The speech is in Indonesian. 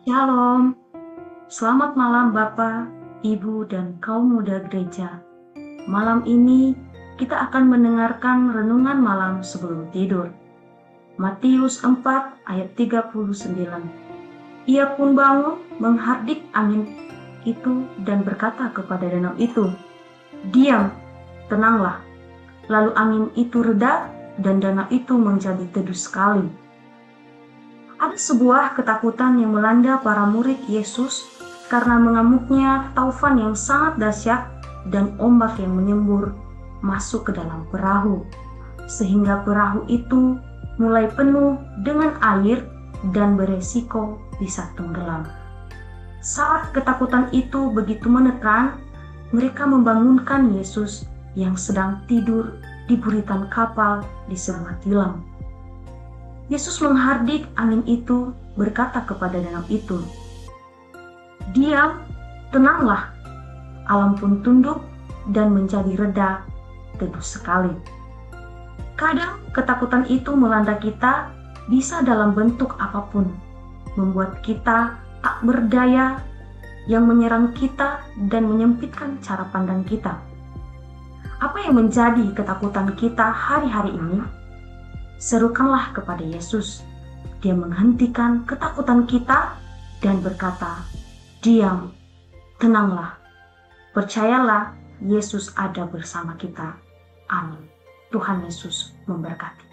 Shalom, selamat malam Bapak, Ibu, dan kaum muda gereja. Malam ini kita akan mendengarkan renungan malam sebelum tidur. Matius 4 ayat 39. Ia pun bangun menghardik angin itu dan berkata kepada danau itu, "Diam, tenanglah." Lalu angin itu reda dan danau itu menjadi teduh sekali. Ada sebuah ketakutan yang melanda para murid Yesus karena mengamuknya taufan yang sangat dahsyat dan ombak yang menyembur masuk ke dalam perahu, sehingga perahu itu mulai penuh dengan air dan beresiko bisa tenggelam. Saat ketakutan itu begitu menekan, mereka membangunkan Yesus yang sedang tidur di buritan kapal di sebuah tilam. Yesus menghardik angin itu, berkata kepada danau itu, "Diam, tenanglah." Alam pun tunduk dan menjadi reda, teduh sekali. Kadang ketakutan itu melanda kita bisa dalam bentuk apapun, membuat kita tak berdaya, yang menyerang kita dan menyempitkan cara pandang kita. Apa yang menjadi ketakutan kita hari-hari ini? Serukanlah kepada Yesus. Dia menghentikan ketakutan kita dan berkata, "Diam, tenanglah." Percayalah, Yesus ada bersama kita. Amin. Tuhan Yesus memberkati.